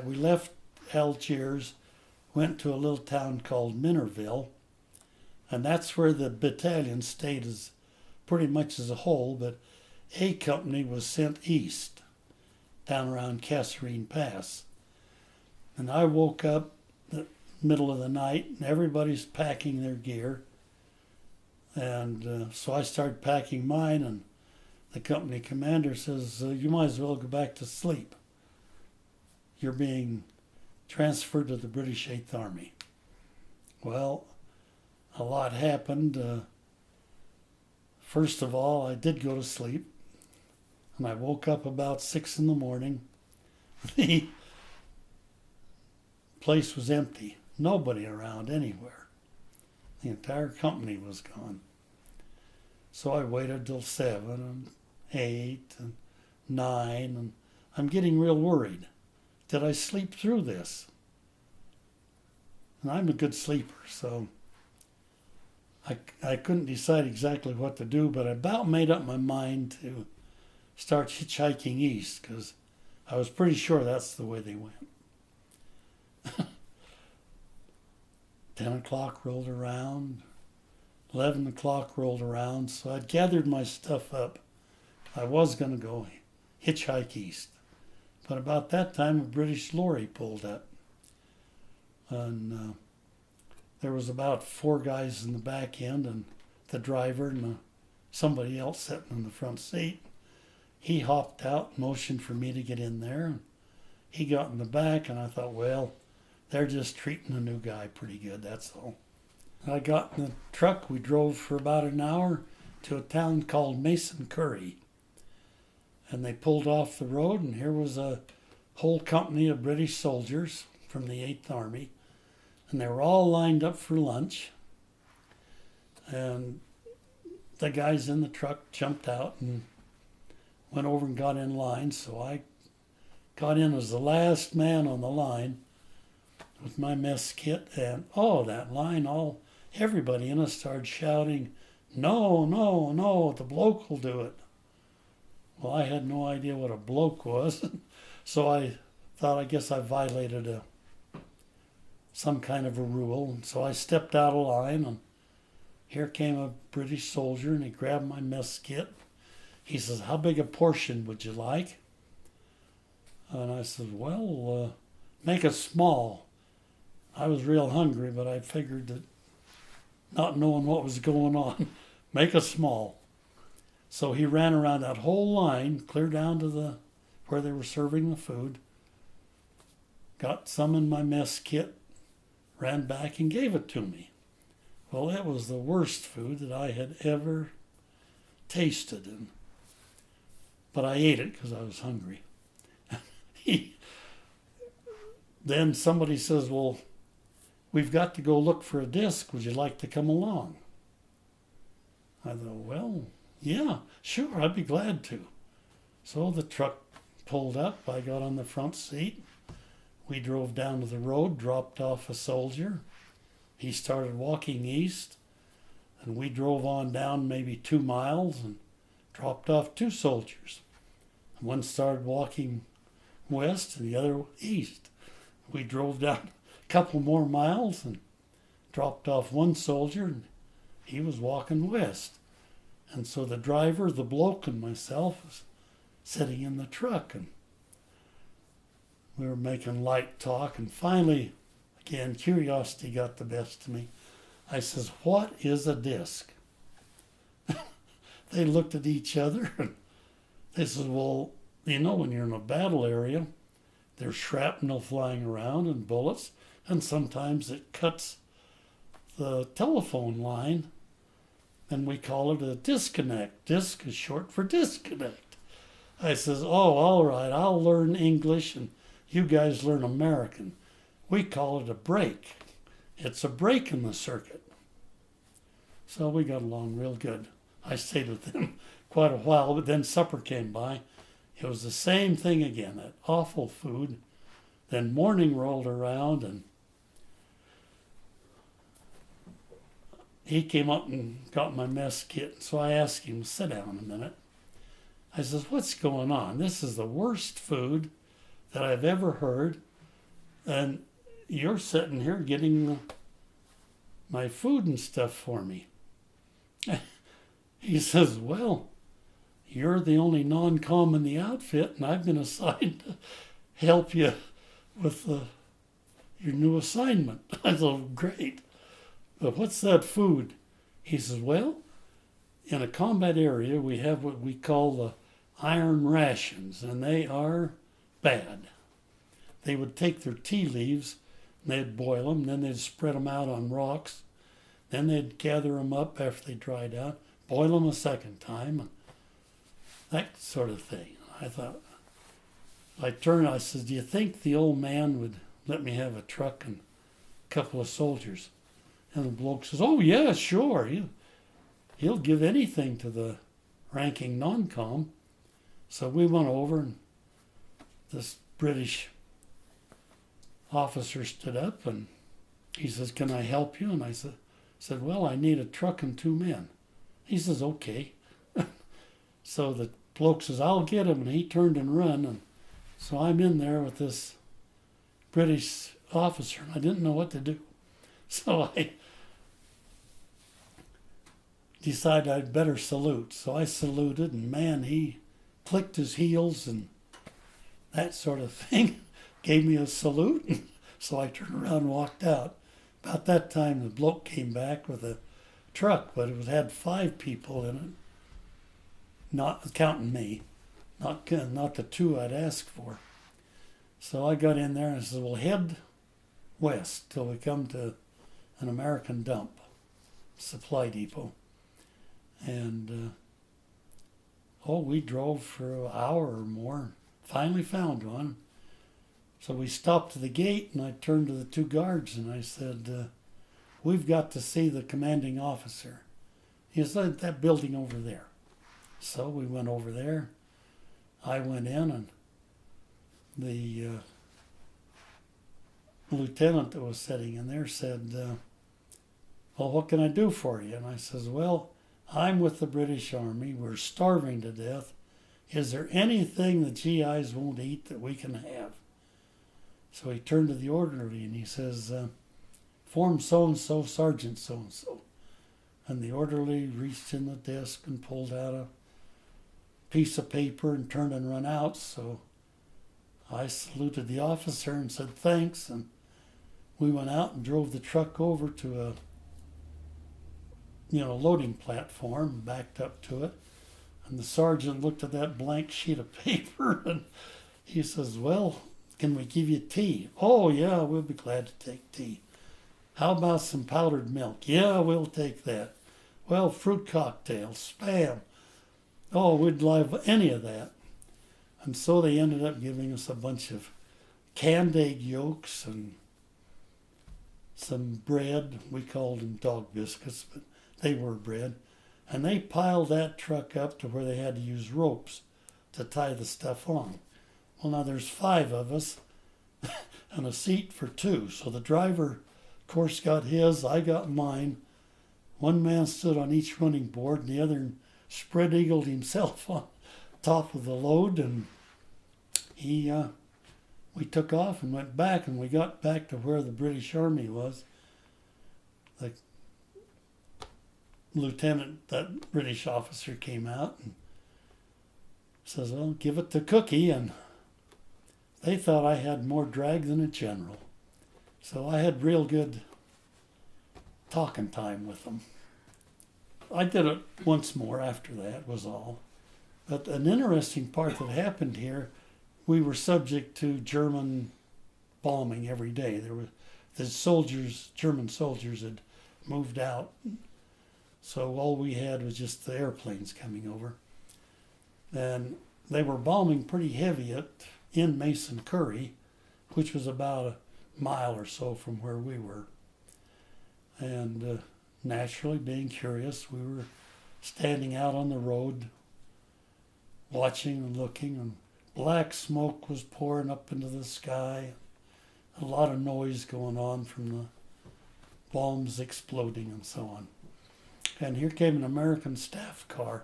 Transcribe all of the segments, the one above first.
We left Algiers, went to a little town called Minerville, and that's where the battalion stayed as pretty much as a whole, but A Company was sent east, down around Kasserine Pass. And I woke up the middle of the night, and everybody's packing their gear. And so I started packing mine, and the company commander says, you might as well go back to sleep. You're being transferred to the British Eighth Army. Well, a lot happened. First of all, I did go to sleep, and I woke up about 6 in the morning. The place was empty, nobody around anywhere. The entire company was gone. So I waited till 7 and 8 and 9, and I'm getting real worried. Did I sleep through this? And I'm a good sleeper, so I couldn't decide exactly what to do, but I about made up my mind to start hitchhiking east, because I was pretty sure that's the way they went. 10 o'clock rolled around, 11 o'clock rolled around, so I'd gathered my stuff up. I was going to go hitchhike east. But about that time, a British lorry pulled up. And there was about 4 guys in the back end, and the driver and somebody else sitting in the front seat. He hopped out, motioned for me to get in there. And he got in the back, and I thought, well, they're just treating the new guy pretty good, that's all. I got in the truck. We drove for about an hour to a town called Mason Curry. And they pulled off the road, and here was a whole company of British soldiers from the 8th Army. And they were all lined up for lunch. And the guys in the truck jumped out and went over and got in line. So I got in as the last man on the line with my mess kit. And that line, everybody in us started shouting, "No, no, no, the bloke will do it." Well, I had no idea what a bloke was, so I thought, I guess I violated some kind of a rule. And so I stepped out of line, and here came a British soldier, and he grabbed my mess kit. He says, "How big a portion would you like?" And I said, "Well, make it small." I was real hungry, but I figured that, not knowing what was going on, make it small. So he ran around that whole line, clear down to where they were serving the food, got some in my mess kit, ran back and gave it to me. Well, it was the worst food that I had ever tasted, but I ate it because I was hungry. Then somebody says, "Well, we've got to go look for a disc. Would you like to come along?" I thought, well, yeah, sure, I'd be glad to. So the truck pulled up. I got on the front seat. We drove down to the road, dropped off a soldier. He started walking east, and we drove on down maybe 2 miles and dropped off 2 soldiers. One started walking west and the other east. We drove down a couple more miles and dropped off 1 soldier, and he was walking west. And so the driver, the bloke, and myself was sitting in the truck, and we were making light talk. And finally, again, curiosity got the best of me. I says, "What is a disc?" They looked at each other, and they said, "Well, when you're in a battle area, there's shrapnel flying around and bullets, and sometimes it cuts the telephone line, and we call it a disconnect. Disc is short for disconnect." I says, "Oh, all right, I'll learn English and you guys learn American. We call it a break. It's a break in the circuit." So we got along real good. I stayed with them quite a while, but then supper came by. It was the same thing again, that awful food. Then morning rolled around, and he came up and got my mess kit. So I asked him, "Sit down a minute." I says, "What's going on? This is the worst food that I've ever heard. and you're sitting here getting my food and stuff for me. He says, well, you're the only non-com in the outfit, and I've been assigned to help you with your new assignment. I said, great. But what's that food? He says, well, in a combat area, we have what we call the iron rations, and they are bad. They would take their tea leaves, and they'd boil them, then they'd spread them out on rocks, then they'd gather them up after they dried out, boil them a second time, and that sort of thing. I thought, I said, do you think the old man would let me have a truck and a couple of soldiers? And the bloke says, oh yeah, sure. He'll give anything to the ranking non-com. So we went over, and this British officer stood up, and he says, can I help you? And I said, well, I need a truck and 2 men. He says, okay. So the bloke says, I'll get him, and he turned and run, and so I'm in there with this British officer, and I didn't know what to do. So I decided I'd better salute. So I saluted, and man, he clicked his heels and that sort of thing, gave me a salute. So I turned around and walked out. About that time, the bloke came back with a truck, but it had 5 people in it, not counting me, not the 2 I'd asked for. So I got in there and I said, well, head west till we come to an American dump, supply depot. And, we drove for an hour or more, finally found one. So we stopped at the gate, and I turned to the 2 guards and I said, we've got to see the commanding officer. He said, that building over there. So we went over there. I went in, and the lieutenant that was sitting in there said, well, what can I do for you? And I says, well, I'm with the British Army. We're starving to death. Is there anything the GIs won't eat that we can have? So he turned to the orderly and he says, form so-and-so, sergeant so-and-so. And the orderly reached in the desk and pulled out a piece of paper and turned and run out. So I saluted the officer and said thanks, and we went out and drove the truck over to a loading platform, backed up to it. And the sergeant looked at that blank sheet of paper and he says, well, can we give you tea? Oh, yeah, we'll be glad to take tea. How about some powdered milk? Yeah, we'll take that. Well, fruit cocktails, Spam. Oh, we'd love any of that. And so they ended up giving us a bunch of canned egg yolks and some bread. We called them dog biscuits, but they were bread. And they piled that truck up to where they had to use ropes to tie the stuff on. Well, now there's 5 of us and a seat for 2. So the driver, of course, got his, I got mine. One man stood on each running board, and the other spread-eagled himself on top of the load, and we took off and went back, and we got back to where the British Army was. The lieutenant, that British officer, came out and says, well, give it to Cookie, and they thought I had more drag than a general. So I had real good talking time with them. I did it once more after that, was all. But an interesting part that happened here, we were subject to German bombing every day. German soldiers had moved out. So all we had was just the airplanes coming over. And they were bombing pretty heavy in Mason Curry, which was about a mile or so from where we were. And naturally, being curious, we were standing out on the road, watching and looking, and black smoke was pouring up into the sky. A lot of noise going on from the bombs exploding and so on. And here came an American staff car,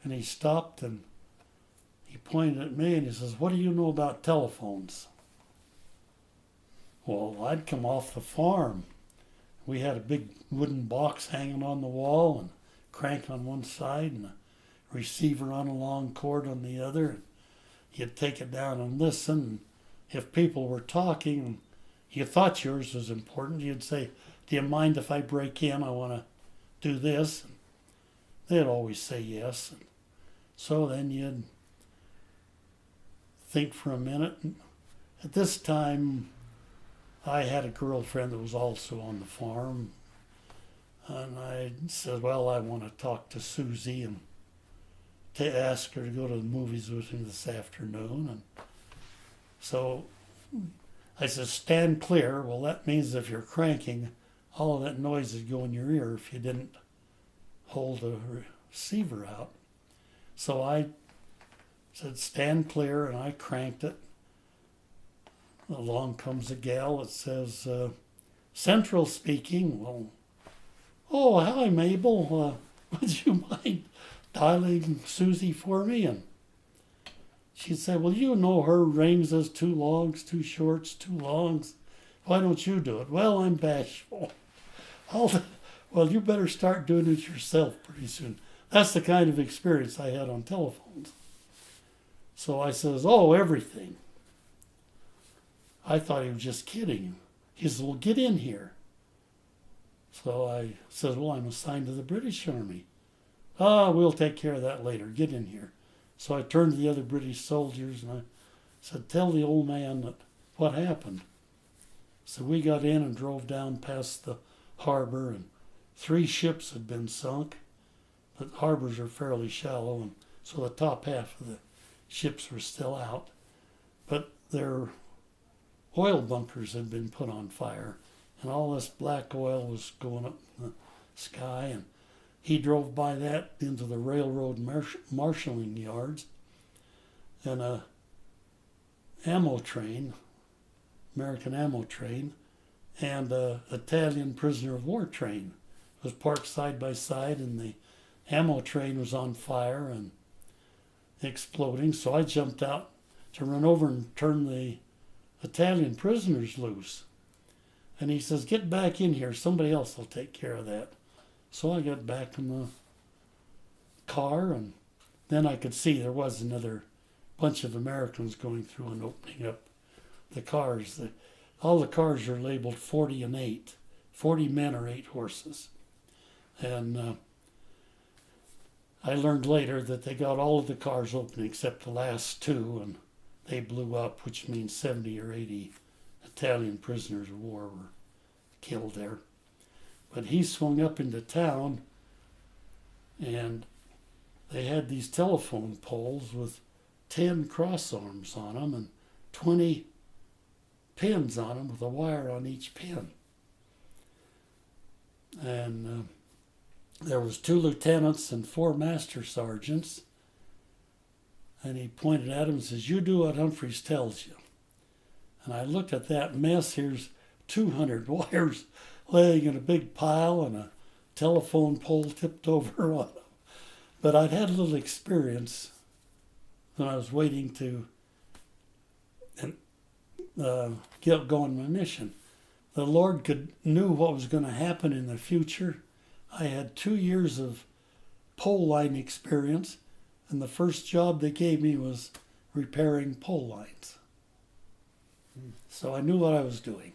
and he stopped and he pointed at me and he says, what do you know about telephones? Well, I'd come off the farm. We had a big wooden box hanging on the wall and crank on one side and a receiver on a long cord on the other. You'd take it down and listen. If people were talking and you thought yours was important, you'd say, "Do you mind if I break in? I want to do this." And they'd always say yes. And so then you'd think for a minute. And at this time, I had a girlfriend that was also on the farm. And I said, well, I want to talk to Susie and to ask her to go to the movies with me this afternoon. And so I said, stand clear. Well, that means if you're cranking, all of that noise would go in your ear if you didn't hold the receiver out. So I said, stand clear, and I cranked it. Along comes a gal that says, Central speaking. Well, oh, hi, Mabel. Would you mind dialing Susie for me? And she said, well, you know her rings as 2 longs, 2 shorts, 2 longs. Why don't you do it? Well, I'm bashful. Well, you better start doing it yourself pretty soon. That's the kind of experience I had on telephones. So I says, oh, everything. I thought he was just kidding. He says, well, get in here. So I said, well, I'm assigned to the British Army. We'll take care of that later. Get in here. So I turned to the other British soldiers and I said, tell the old man that what happened. So we got in and drove down past the harbor, and 3 ships had been sunk. The harbors are fairly shallow, and so the top half of the ships were still out. But their oil bunkers had been put on fire, and all this black oil was going up in the sky. And he drove by that into the railroad marshalling yards, and a ammo train, American ammo train, and a Italian prisoner of war train was parked side by side, and the ammo train was on fire and exploding. So I jumped out to run over and turn the Italian prisoners loose. And he says, get back in here. Somebody else will take care of that. So I got back in the car, and then I could see there was another bunch of Americans going through and opening up the cars. All the cars are labeled 40 and 8. 40 men or 8 horses. And I learned later that they got all of the cars open except the last 2, and they blew up, which means 70 or 80 Italian prisoners of war were killed there. But he swung up into town, and they had these telephone poles with 10 cross arms on them and 20 pins on them with a wire on each pin. And there was 2 lieutenants and 4 master sergeants. And he pointed at him and says, you do what Humphreys tells you. And I looked at that mess. Here's 200 wires laying in a big pile and a telephone pole tipped over on them. But I'd had a little experience when I was waiting to get going my mission. The Lord knew what was going to happen in the future. I had 2 years of pole line experience, and the first job they gave me was repairing pole lines. So I knew what I was doing.